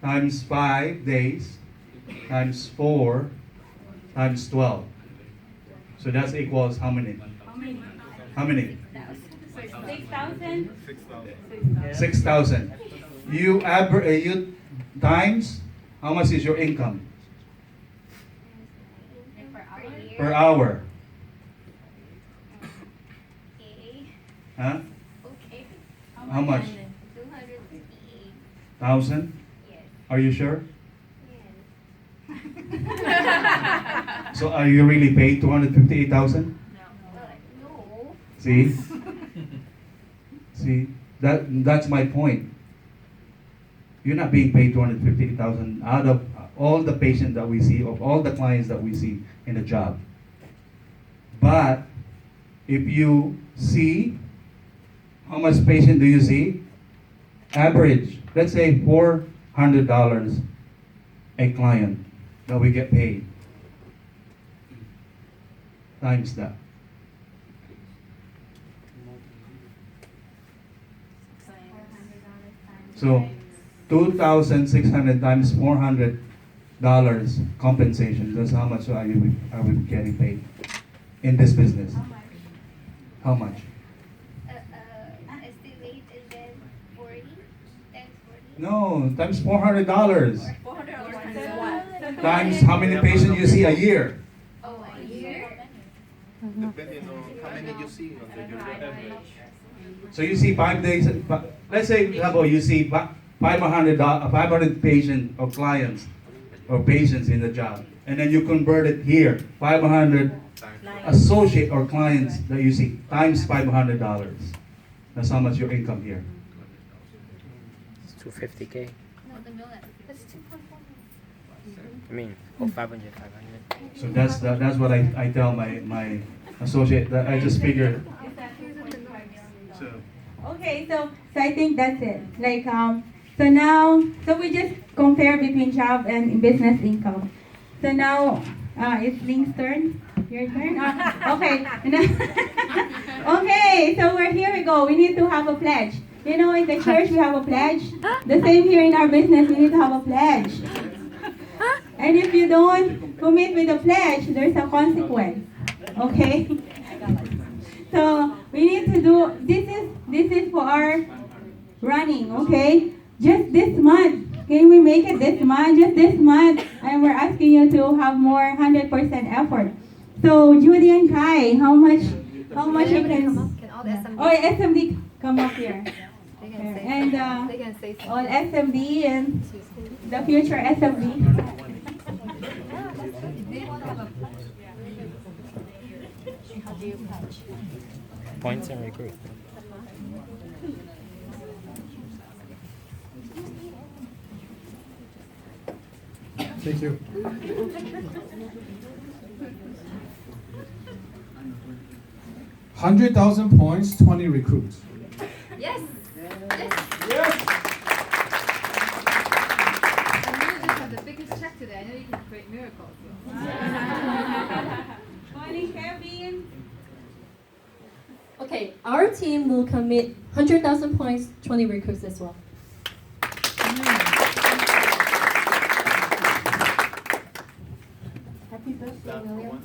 S10: times 5 days, times 4, times 12. So that equals how many? How many?
S8: 6,000.
S10: 6,000. You times, how much is your income? Per hour. Huh?
S1: Okay.
S10: How much? 1,000?
S1: Yes.
S10: Are you sure? So are you really paid 258,000?
S1: No.
S10: See? See? That's my point. You're not being paid 258,000 out of all the patients that we see, of all the clients that we see in a job. But if you see, how much patient do you see? Average, let's say $400 a client that we get paid. Times that. So 2,600 times $400 compensation. That's how much I would getting paid in this business. How much? No, times $400. Times how many patients you see a year?
S7: Depending on how many you see on the your
S10: So you see 5 days. Let's say, for example, you see 500 patients or clients or patients in the job, and then you convert it here 500 associate or clients that you see times $500. That's how much your income here.
S4: It's 250K. I mean, oh, 500.
S10: So that's what I tell my associate. That I just figured. So.
S8: Okay, so I think that's it. Like so now we just compare between job and business income. So now it's Link's turn. Your turn. Okay. Okay. So here we go. We need to have a pledge. You know, in the church we have a pledge. The same here in our business. We need to have a pledge. And if you don't commit with the pledge, there's a consequence. Okay. So we need to do this is for our running, okay? Just this month. Can we make it this month? Just this month. And we're asking you to have more 100% effort. So Judy and Kai, how much you can
S1: all the SMD
S8: oh SMD come up here.
S1: they can say
S8: And
S1: they can say something.
S8: all SMD and the future SMD.
S1: They want to have a
S4: Points and recruit.
S11: Thank you. $100,000, 20 recruits.
S1: yes. Yes.
S11: Yes.
S1: I know you just have the biggest check today. I know you can create miracles.
S8: Morning, Kevin.
S12: Okay, our team will commit 100,000 points, 20 recruits as well.
S1: Happy birthday, William.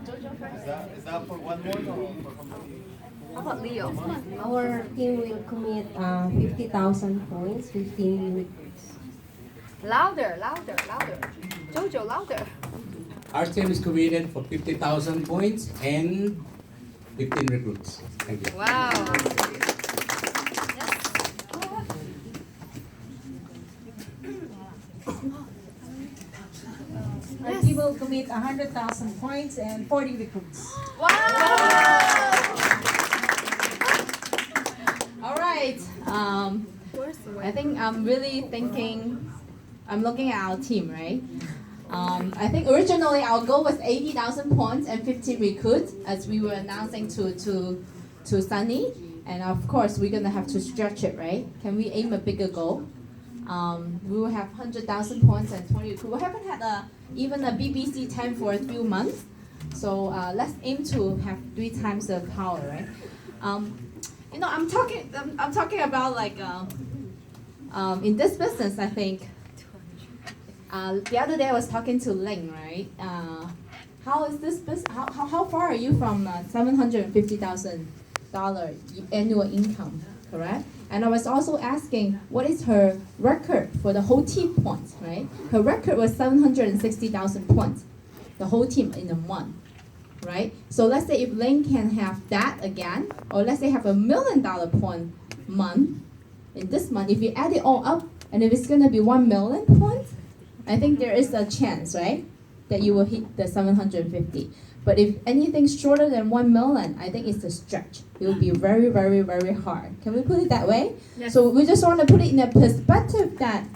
S1: Jojo first.
S7: Is that for one more or for how many?
S1: How about Leo?
S12: Our team will commit 50,000 points, 15 recruits.
S1: Louder, louder, louder. Jojo, louder.
S13: Our team is committed for 50,000 points and 15 recruits. Thank you.
S1: Wow.
S2: Our team will commit 100,000 points and 40 recruits.
S1: Wow.
S14: All right. I think I'm really thinking, I'm looking at our team, right? I think originally our goal was 80,000 points and 50 recruits, as we were announcing to Sunny. And of course, we're gonna have to stretch it, right? Can we aim a bigger goal? We will have 100,000 points and 20 recruits. We haven't had even a BBC 10 for a few months. So let's aim to have 3 times the power, right? You know, I'm talking about like in this business. I think the other day I was talking to Ling, right? How is this business? How far are you from $750,000 annual income? Correct. And I was also asking, what is her record for the whole team points, right? Her record was 760,000 points, the whole team in a month, right? So let's say if Lane can have that again, or let's say have $1 million point month in this month, if you add it all up, and if it's gonna be 1 million points, I think there is a chance, right, that you will hit the 750. But if anything shorter than 1 million, I think it's a stretch. It will be very, very, very hard. Can we put it that way?
S1: Yes.
S14: So we just want to put it in a perspective that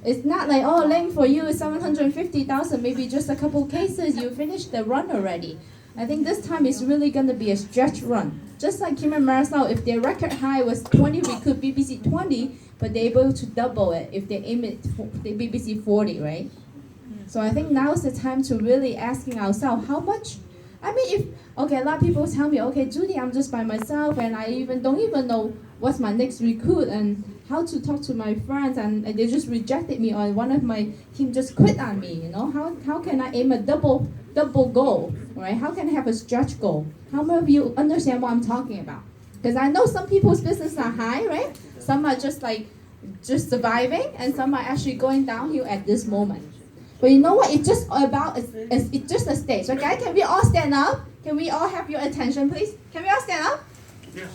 S14: it's not like, oh, Lane, for you is 750,000, maybe just a couple cases, you finished the run already. I think this time it's really going to be a stretch run. Just like Kim and Marisol, if their record high was 20 recruit BBC 20, but they're able to double it if they aim it for the BBC 40, right? So I think now is the time to really asking ourselves how much. I mean, a lot of people tell me, okay, Judy, I'm just by myself and I don't even know what's my next recruit and how to talk to my friends, and they just rejected me, or one of my team just quit on me. You know, how can I aim a double goal, right? How can I have a stretch goal? How many of you understand what I'm talking about? Because I know some people's business are high, right? Some are just surviving, and some are actually going downhill at this moment. But you know what? It's just it's just a stage. Okay, can we all stand up? Can we all have your attention, please? Can we all stand up?
S7: Yes.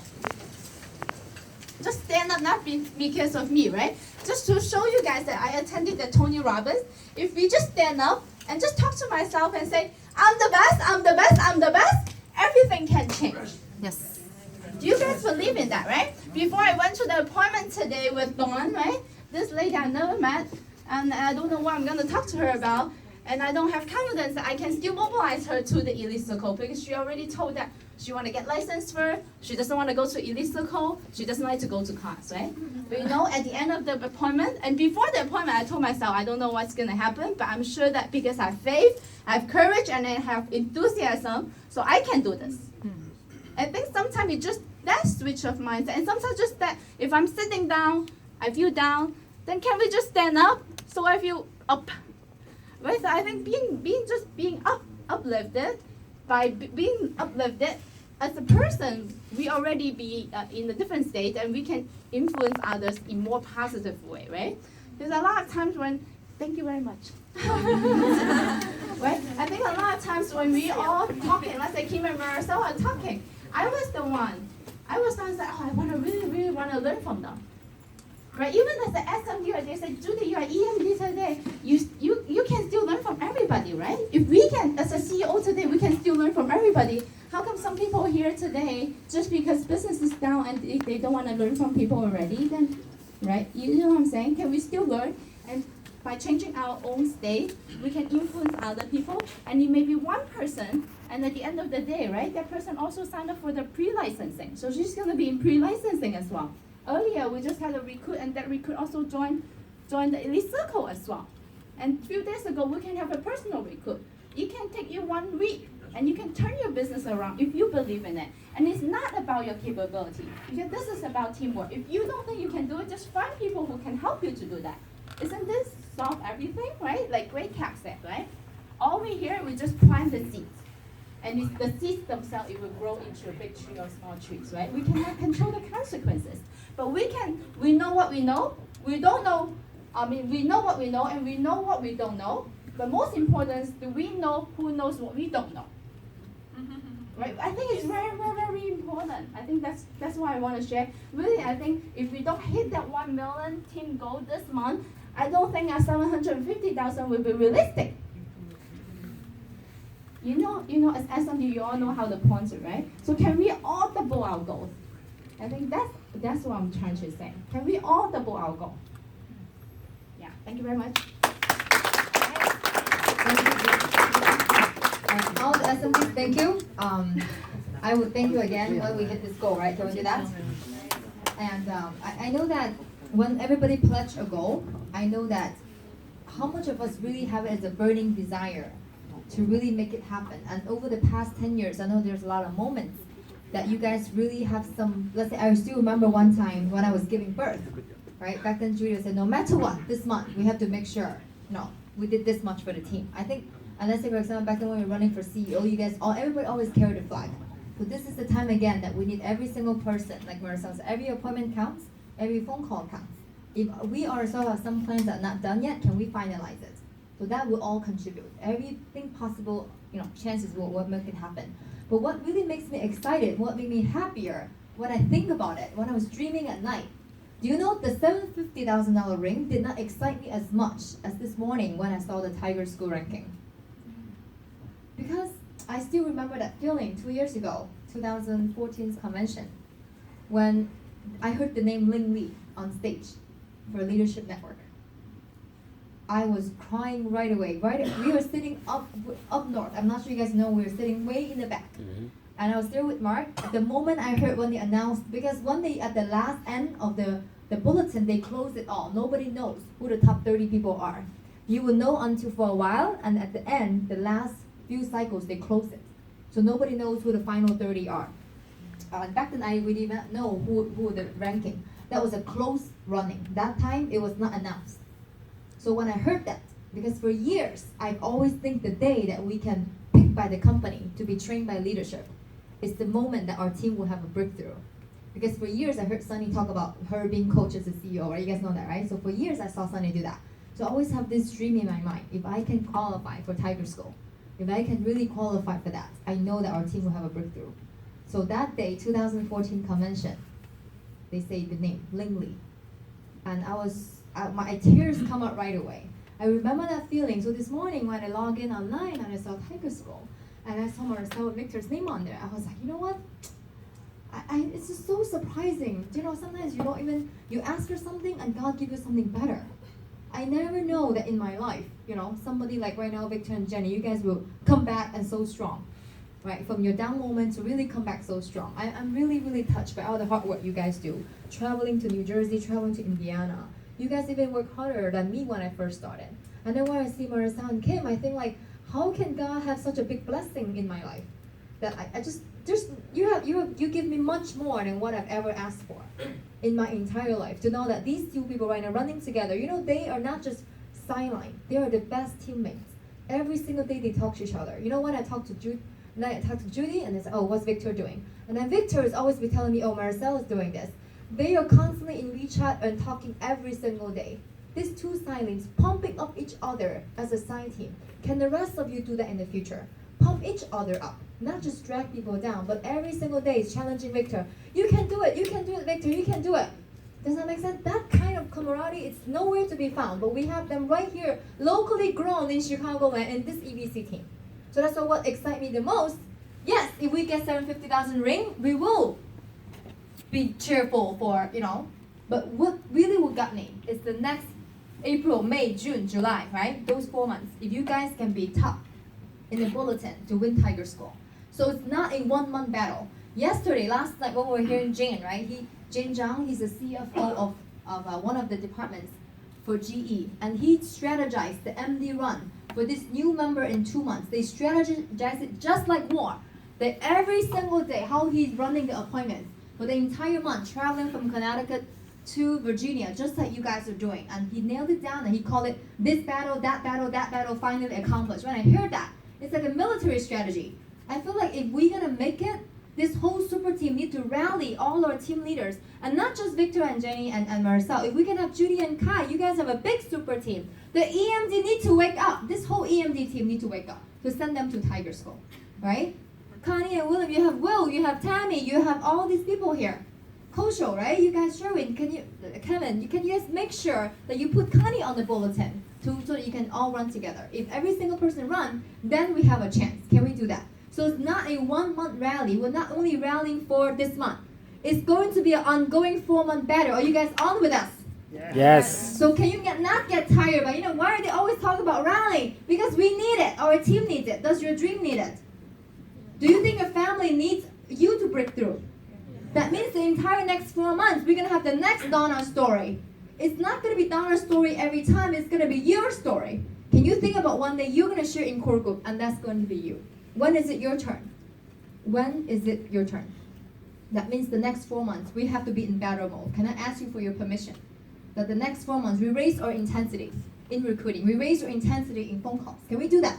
S14: Just stand up, not because of me, right? Just to show you guys that I attended the Tony Robbins. If we just stand up and just talk to myself and say, I'm the best, I'm the best, I'm the best, everything can change.
S1: Yes.
S14: Do you guys believe in that, right? Before I went to the appointment today with Dawn, right? This lady I never met, and I don't know what I'm going to talk to her about, and I don't have confidence that I can still mobilize her to the Elite Circle because she already told that she want to get licensed first, she doesn't want to go to Elite Circle, she doesn't like to go to class, right? But you know, at the end of the appointment, and before the appointment, I told myself, I don't know what's going to happen, but I'm sure that because I have faith, I have courage, and I have enthusiasm, so I can do this. I think sometimes it's just that switch of mindset, and sometimes just that if I'm sitting down, I feel down, then can we just stand up so I feel up? Right? So I think being uplifted, by being uplifted as a person, we already be in a different state, and we can influence others in more positive way, right? There's a lot of times when, thank you very much. Right? I think a lot of times when we all talking, let's say Kim and Marcel are talking, I was the one that, oh, I really want to learn from them. Right? Even as the SMD, they say, Judy, you are EMD today. You can still learn from everybody, right? If we can, as a CEO today, we can still learn from everybody. How come some people here today, just because business is down and they don't want to learn from people already, then, right? You know what I'm saying? Can we still learn? And by changing our own state, we can influence other people. And it may be one person, and at the end of the day, right, that person also signed up for the pre-licensing. So she's going to be in pre-licensing as well. Earlier, we just had a recruit, and that recruit also joined the Elite Circle as well. And a few days ago, we can have a personal recruit. It can take you 1 week, and you can turn your business around if you believe in it. And it's not about your capability, because this is about teamwork. If you don't think you can do it, just find people who can help you to do that. Isn't this solve everything, right? Like Great Cap said, right? All we here, we just plant the seeds. And it's the seeds themselves, it will grow into a big tree or small trees, right? We cannot control the consequences. But we know what we know. We don't know, we know what we know, and we know what we don't know. But most important is, do we know who knows what we don't know? Right? I think it's very, very, very important. I think that's why I want to share. Really, I think if we don't hit that 1 million team goal this month, I don't think our 750,000 will be realistic. You know, as SMU, you all know how the points are, right? So can we all double our goals? I think that's what I'm trying to say. Can we all double our goal? Yeah, thank you very much.
S1: All the SMDs, thank you. I would thank you again when we hit this goal, right? Can we do that? And I know that when everybody pledge a goal, I know that how much of us really have it as a burning desire to really make it happen. And over the past 10 years, I know there's a lot of moments that you guys really have some, let's say, I still remember one time when I was giving birth, right? Back then, Julia said, no matter what, this month, we have to make sure, no, we did this much for the team. I think, and let's say, for example, back then when we were running for CEO, you guys, everybody always carried a flag. So this is the time again that we need every single person, like Marissa said, every appointment counts, every phone call counts. If we ourselves have some plans that are not done yet, can we finalize it? So that will all contribute. Everything possible, chances will make it happen. But what really makes me excited, what made me happier, when I think about it, when I was dreaming at night, do you know the $750,000 ring did not excite me as much as this morning when I saw the Tiger School ranking? Because I still remember that feeling 2 years ago, 2014's convention, when I heard the name Ling Li on stage for Leadership Network. I was crying right away. We were sitting up north. I'm not sure you guys know, we were sitting way in the back. And I was there with Mark. At the moment I heard when they announced, because one day at the last end of the bulletin, they closed it all. Nobody knows who the top 30 people are. You will know until for a while, and at the end, the last few cycles, they close it. So nobody knows who the final 30 are. Back then, we did not know who the ranking. That was a close running. That time, it was not announced. So when I heard that, because for years, I've always think the day that we can pick by the company to be trained by leadership is the moment that our team will have a breakthrough. Because for years I heard Sunny talk about her being coach as a CEO, right? You guys know that, right? So for years I saw Sunny do that. So I always have this dream in my mind. If I can qualify for Tiger School, if I can really qualify for that, I know that our team will have a breakthrough. So that day, 2014 convention, they say the name, Lingley. And my tears come out right away. I remember that feeling. So this morning when I log in online and I saw Tiger School, and I saw Marcel Victor's name on there, I was like, you know what? It's just so surprising. You know, sometimes you don't even, you ask for something and God gives you something better. I never know that in my life, you know, somebody like right now, Victor and Jenny, you guys will come back and so strong, right? From your down moment to really come back so strong. I'm really, really touched by all the hard work you guys do. Traveling to New Jersey, traveling to Indiana. You guys even work harder than me when I first started. And then when I see Marissa and Kim, I think like, how can God have such a big blessing in my life? That I just you give me much more than what I've ever asked for in my entire life. To know that these two people right now running together, you know, they are not just sideline. They are the best teammates. Every single day they talk to each other. You know, when I talk to Judy, and they say, oh, what's Victor doing? And then Victor is always be telling me, oh, Marcel is doing this. They are constantly in WeChat and talking every single day. These two sidelines pumping up each other as a side team. Can the rest of you do that in the future? Pump each other up, not just drag people down, but every single day is challenging Victor. You can do it, Victor, you can do it. Does that make sense? That kind of camaraderie, it's nowhere to be found, but we have them right here, locally grown in Chicagoland in this EBC team. So that's what excites me the most. Yes, if we get 750,000 ring, we will be cheerful for, you know, but what really will got me is the next April, May, June, July, right? Those 4 months. If you guys can be top in the bulletin to win Tiger School. So it's not a 1 month battle. Yesterday, last night when we were hearing Jane, right? Jane Zhang, he's the CFO of one of the departments for GE, and he strategized the MD run for this new member in 2 months. They strategized it just like war. That every single day, how he's running the appointments for the entire month, traveling from Connecticut to Virginia, just like you guys are doing. And he nailed it down and he called it this battle, that battle, finally accomplished. When I heard that, it's like a military strategy. I feel like if we're gonna make it, this whole super team need to rally all our team leaders, and not just Victor and Jenny and Marcel. If we can have Judy and Kai, you guys have a big super team. The EMD need to wake up. This whole EMD team need to wake up to send them to Tiger School, right? Connie and William, you have Will, you have Tammy, you have all these people here. Kosho, right? You guys, Sherwin, Kevin, can you guys make sure that you put Connie on the bulletin so that you can all run together? If every single person run, then we have a chance. Can we do that? So it's not a 1 month rally. We're not only rallying for this month. It's going to be an ongoing 4 month battle. Are you guys on with us?
S4: Yes.
S1: So can you not get tired? But you know, why are they always talking about rallying? Because we need it. Our team needs it. Does your dream need it? Do you think your family needs you to break through? That means the entire next 4 months, we're going to have the next Donna story. It's not going to be Donna's story every time. It's going to be your story. Can you think about one day you're going to share in core group, and that's going to be you? When is it your turn? When is it your turn? That means the next 4 months, we have to be in battle mode. Can I ask you for your permission? That the next 4 months, we raise our intensity in recruiting. We raise our intensity in phone calls. Can we do that?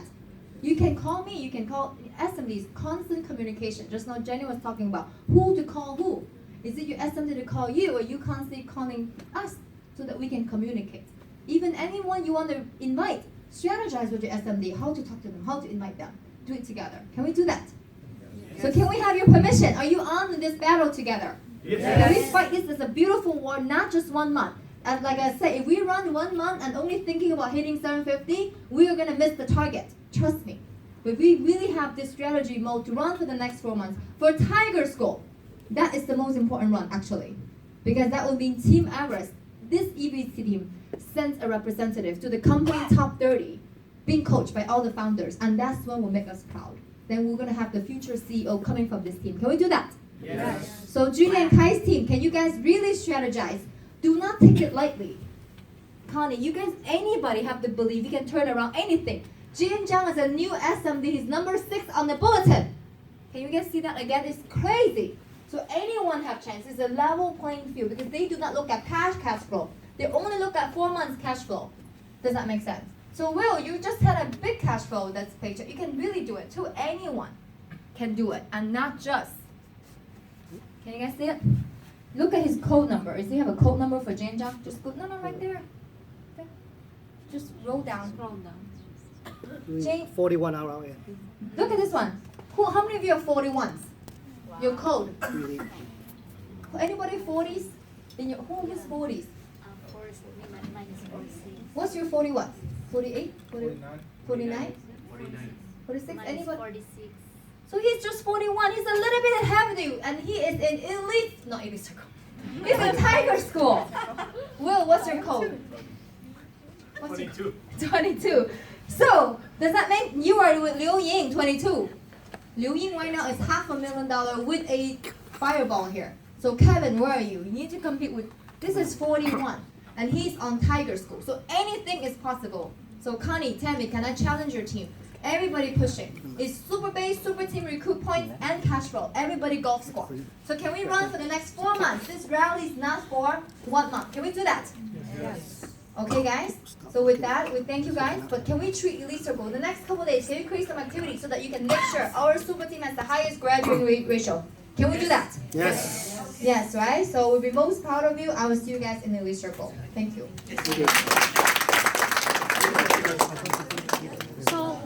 S1: You can call me, you can call SMDs, constant communication. Just now Jenny was talking about who to call who. Is it your SMD to call you, or you constantly calling us so that we can communicate? Even anyone you want to invite, strategize with your SMD, how to talk to them, how to invite them. Do it together. Can we do that? Yes. So can we have your permission? Are you on this battle together? Yes. Can we fight this as a beautiful war, not just 1 month? And like I said, if we run 1 month and only thinking about hitting 750, we are going to miss the target. Trust me. But we really have this strategy mode to run for the next 4 months. For Tiger School, that is the most important run, actually. Because that will mean Team Everest, this EBC team, sends a representative to the company top 30, being coached by all the founders. And that's what will make us proud. Then we're going to have the future CEO coming from this team. Can we do that? Yes. So Judy and Kai's team, can you guys really strategize? Do not take it lightly. Connie, you guys, anybody have to believe you can turn around anything. Jin Zhang is a new SMD. He's number 6 on the bulletin. Can you guys see that again? It's crazy. So anyone have chance. It's a level playing field because they do not look at cash flow. They only look at 4 months cash flow. Does that make sense? So Will, you just had a big cash flow that's paycheck. You can really do it too. Anyone can do it, and not just. Can you guys see it? Look at his code number. Does he have a code number for Jane Jang? Just go, no, right there. There. Just roll down.
S9: Scroll down.
S1: Jane,
S15: 41 RRN.
S1: look at this one. How many of you are 41s? Your code. Anybody 40s? Who is 40s? What's your 41? 48? 49? 46? Anybody?
S16: 46.
S1: So he's just 41. He's a little bit ahead of you, and he is in elite, not elite circle. He's in Tiger School. Will, what's your code?
S7: 22.
S1: 22. So does that mean you are with Liu Ying, 22? Liu Ying right now is $500,000 with a fireball here. So Kevin, where are you? You need to compete with. This is 41, and he's on Tiger School. So anything is possible. So Connie, Tammy, can I challenge your team? Everybody pushing. It's super base, super team recruit points, and cash flow. Everybody golf score. So can we run for the next 4 months? This rally is not for 1 month. Can we do that?
S15: Yes.
S1: Okay, guys? So with that, we thank you guys. But can we treat Elite Circle the next couple days? Can we create some activity so that you can make sure our super team has the highest graduating ratio? Can we do that?
S15: Yes.
S1: Yes, right? So we'll be most proud of you. I will see you guys in the Elite Circle. Thank you.
S16: So,